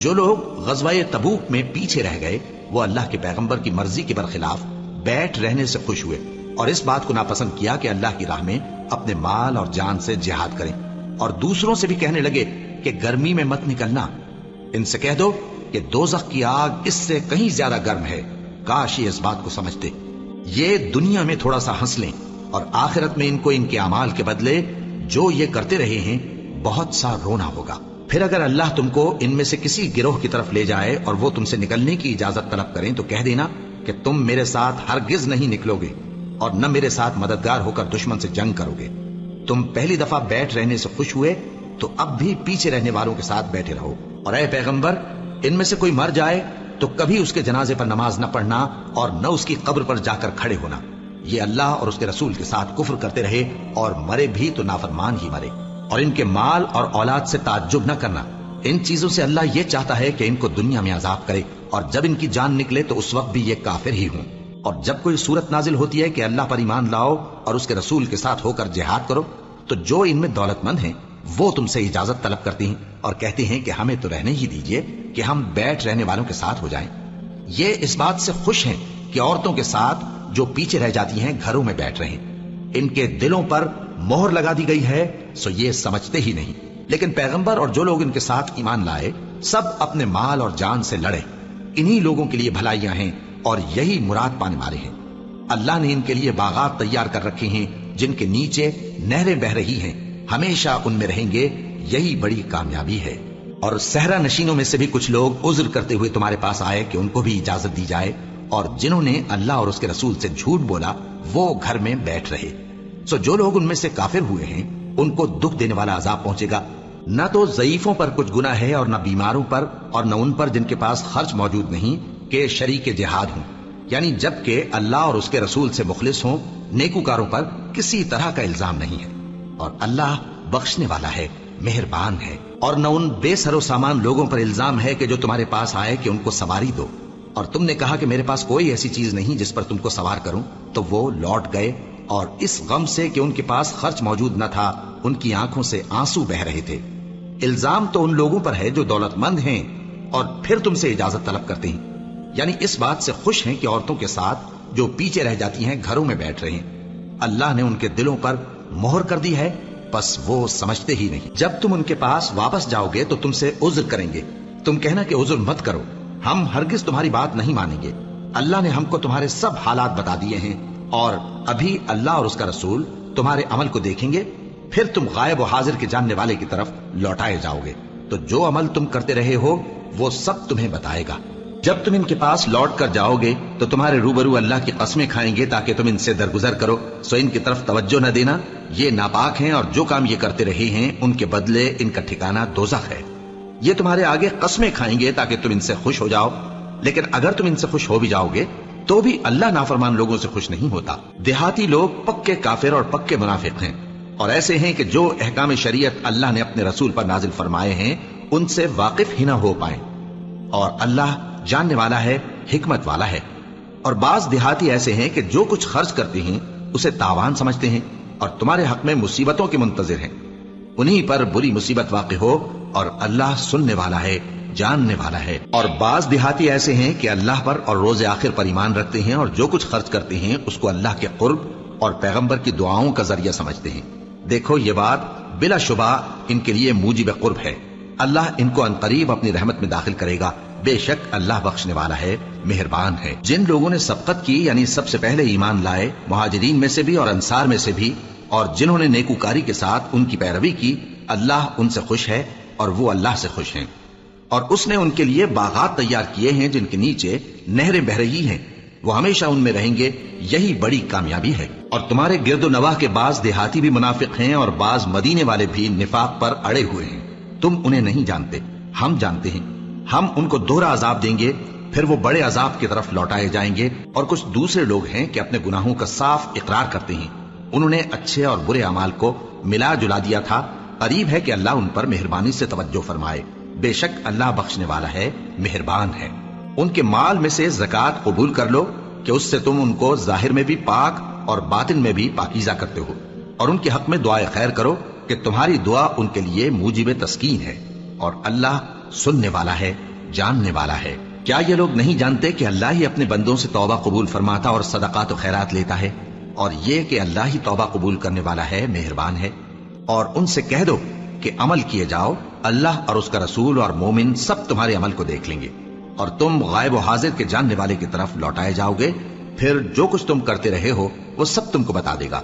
جو لوگ غزوہ تبوک میں پیچھے رہ گئے وہ اللہ کے پیغمبر کی مرضی کے برخلاف بیٹھ رہنے سے خوش ہوئے اور اس بات کو ناپسند کیا کہ اللہ کی راہ میں اپنے مال اور جان سے جہاد کریں، اور دوسروں سے بھی کہنے لگے کہ گرمی میں مت نکلنا۔ ان سے کہہ دو کہ دوزخ کی آگ اس سے کہیں زیادہ گرم ہے، کاش یہ اس بات کو سمجھتے۔ یہ دنیا میں تھوڑا سا ہنس لیں اور آخرت میں ان کو ان کے اعمال کے بدلے جو یہ کرتے رہے ہیں بہت سا رونا ہوگا۔ پھر اگر اللہ تم کو ان میں سے کسی گروہ کی طرف لے جائے اور وہ تم سے نکلنے کی اجازت طلب کریں تو کہہ دینا کہ تم میرے ساتھ ہرگز نہیں نکلو گے اور نہ میرے ساتھ مددگار ہو کر دشمن سے جنگ کرو گے۔ تم پہلی دفعہ بیٹھ رہنے سے خوش ہوئے تو اب بھی پیچھے رہنے والوں کے ساتھ بیٹھے رہو، اور اے پیغمبر ان میں سے کوئی مر جائے تو کبھی اس کے جنازے پر نماز نہ پڑھنا اور نہ اس کی قبر پر جا کر کھڑے ہونا۔ یہ اللہ اور اس کے رسول کے ساتھ کفر کرتے رہے اور مرے بھی تو نافرمان ہی مرے۔ اور ان کے مال اور اولاد سے تعجب نہ کرنا، ان چیزوں سے اللہ یہ چاہتا ہے کہ ان کو دنیا میں عذاب کرے، اور جب ان کی جان نکلے تو اس وقت بھی یہ کافر ہی ہوں۔ اور جب کوئی صورت نازل ہوتی ہے کہ اللہ پر ایمان لاؤ اور اس کے رسول کے ساتھ ہو کر جہاد کرو تو جو ان میں دولت مند ہیں وہ تم سے اجازت طلب کرتی ہیں اور کہتی ہیں کہ ہمیں تو رہنے ہی دیجئے کہ ہم بیٹھ رہنے والوں کے ساتھ ہو جائیں۔ یہ اس بات سے خوش ہیں کہ عورتوں کے ساتھ جو پیچھے رہ جاتی ہیں گھروں میں بیٹھ رہیں۔ ان کے دلوں پر مہر لگا دی گئی ہے سو یہ سمجھتے ہی نہیں۔ لیکن پیغمبر اور جو لوگ ان کے ساتھ ایمان لائے سب اپنے مال اور جان سے لڑے، انہی لوگوں کے لیے بھلائیاں ہیں اور یہی مراد پانے والے ہیں۔ اللہ نے ان کے لیے باغات تیار کر رکھے ہیں جن کے نیچے نہریں بہ رہی ہیں، ہمیشہ ان میں رہیں گے، یہی بڑی کامیابی ہے۔ اور صحرا نشینوں میں سے بھی کچھ لوگ عذر کرتے ہوئے تمہارے پاس آئے کہ ان کو بھی اجازت دی جائے، اور جنہوں نے اللہ اور اس کے رسول سے جھوٹ بولا وہ گھر میں بیٹھ رہے۔ سو جو لوگ ان میں سے کافر ہوئے ہیں ان کو دکھ دینے والا عذاب پہنچے گا، نہ تو ضعیفوں پر کچھ گناہ ہے اور نہ بیماروں پر اور نہ ان پر جن کے پاس خرچ موجود نہیں کہ شریک جہاد ہوں، یعنی جب کہ اللہ اور اس کے رسول سے مخلص ہوں، نیکوکاروں پر کسی طرح کا الزام نہیں ہے، اور اللہ بخشنے والا ہے، مہربان ہے۔ اور نہ ان بے سر و سامان لوگوں پر الزام ہے کہ جو تمہارے پاس آئے کہ ان کو سواری دو، اور تم نے کہا کہ میرے پاس کوئی ایسی چیز نہیں جس پر تم کو سوار کروں، تو وہ لوٹ گئے، اور اس غم سے کہ ان کے پاس خرچ موجود نہ تھا ان کی آنکھوں سے آنسو بہ رہے تھے۔ الزام تو ان لوگوں پر ہے جو دولت مند ہیں اور پھر تم سے اجازت طلب کرتے ہیں، یعنی اس بات سے خوش ہیں کہ عورتوں کے ساتھ جو پیچھے رہ جاتی ہیں گھروں میں بیٹھ رہے ہیں۔ اللہ نے ان کے دلوں پر مہر کر دی ہے بس وہ سمجھتے ہی نہیں۔ جب تم ان کے پاس واپس جاؤ گے تو تم سے عذر کریں گے، تم کہنا کہ عذر مت کرو، ہم ہرگز تمہاری بات نہیں مانیں گے۔ اللہ نے ہم کو تمہارے سب حالات بتا دیے ہیں، اور ابھی اللہ اور اس کا رسول تمہارے عمل کو دیکھیں گے، پھر تم غائب و حاضر کے جاننے والے کی طرف لوٹائے جاؤ گے، تو جو عمل تم کرتے رہے ہو وہ سب تمہیں بتائے گا۔ جب تم ان کے پاس لوٹ کر جاؤ گے تو تمہارے روبرو اللہ کی قسمیں کھائیں گے تاکہ تم ان سے درگزر کرو، سو ان کی طرف توجہ نہ دینا، یہ ناپاک ہیں اور جو کام یہ کرتے رہے ہیں ان کے بدلے ان کا ٹھکانہ دوزخ ہے۔ یہ تمہارے آگے قسمیں کھائیں گے تاکہ تم ان سے خوش ہو جاؤ، لیکن اگر تم ان سے خوش ہو بھی جاؤ گے تو بھی اللہ نافرمان لوگوں سے خوش نہیں ہوتا۔ دیہاتی لوگ پکے کافر اور پکے منافق ہیں، اور ایسے ہیں کہ جو احکام شریعت اللہ نے اپنے رسول پر نازل فرمائے ہیں ان سے واقف ہی نہ ہو پائیں، اور اللہ جاننے والا ہے، حکمت والا ہے۔ اور بعض دیہاتی ایسے ہیں کہ جو کچھ خرچ کرتے ہیں اسے تاوان سمجھتے ہیں اور تمہارے حق میں مصیبتوں کے منتظر ہیں، انہی پر بری مصیبت واقع ہو، اور اللہ سننے والا ہے، جاننے والا ہے۔ اور بعض دیہاتی ایسے ہیں کہ اللہ پر اور روز آخر پر ایمان رکھتے ہیں اور جو کچھ خرچ کرتے ہیں اس کو اللہ کے قرب اور پیغمبر کی دعاؤں کا ذریعہ سمجھتے ہیں۔ دیکھو یہ بات بلا شبہ ان کے لیے موجب قرب ہے، اللہ ان کو عنقریب اپنی رحمت میں داخل کرے گا، بے شک اللہ بخشنے والا ہے، مہربان ہے۔ جن لوگوں نے سبقت کی یعنی سب سے پہلے ایمان لائے، مہاجرین میں سے بھی اور انصار میں سے بھی، اور جنہوں نے نیکوکاری کے ساتھ ان کی پیروی کی، اللہ ان سے خوش ہے اور وہ اللہ سے خوش ہیں۔ اور اس نے ان کے لیے باغات تیار کیے ہیں جن کے نیچے نہریں بہ رہی ہیں، وہ ہمیشہ ان میں رہیں گے، یہی بڑی کامیابی ہے۔ اور تمہارے گرد و نواح کے بعض دیہاتی بھی منافق ہیں اور بعض مدینے والے بھی نفاق پر اڑے ہوئے ہیں، تم انہیں نہیں جانتے، ہم جانتے ہیں۔ ہم ان کو دوہرا عذاب دیں گے، پھر وہ بڑے عذاب کی طرف لوٹائے جائیں گے۔ اور کچھ دوسرے لوگ ہیں کہ اپنے گناہوں کا صاف اقرار کرتے ہیں، انہوں نے اچھے اور برے اعمال کو ملا جلا دیا تھا، قریب ہے کہ اللہ ان پر مہربانی سے توجہ فرمائے، بے شک اللہ بخشنے والا ہے، مہربان ہے۔ ان کے مال میں سے زکوٰۃ قبول کر لو کہ اس سے تم ان کو ظاہر میں بھی پاک اور باطن میں بھی پاکیزہ کرتے ہو، اور ان کے حق میں دعائے خیر کرو کہ تمہاری دعا ان کے لیے موجب تسکین ہے، اور اللہ سننے والا ہے، جاننے والا ہے۔ کیا یہ لوگ نہیں جانتے کہ اللہ ہی اپنے بندوں سے توبہ قبول فرماتا اور صدقات و خیرات لیتا ہے، اور یہ کہ اللہ ہی توبہ قبول کرنے والا ہے، مہربان ہے۔ اور ان سے کہہ دو کہ عمل کیے جاؤ، اللہ اور اس کا رسول اور مومن سب تمہارے عمل کو دیکھ لیں گے، اور تم غائب و حاضر کے جاننے والے کی طرف لوٹائے جاؤ گے، پھر جو کچھ تم کرتے رہے ہو وہ سب تم کو بتا دے گا۔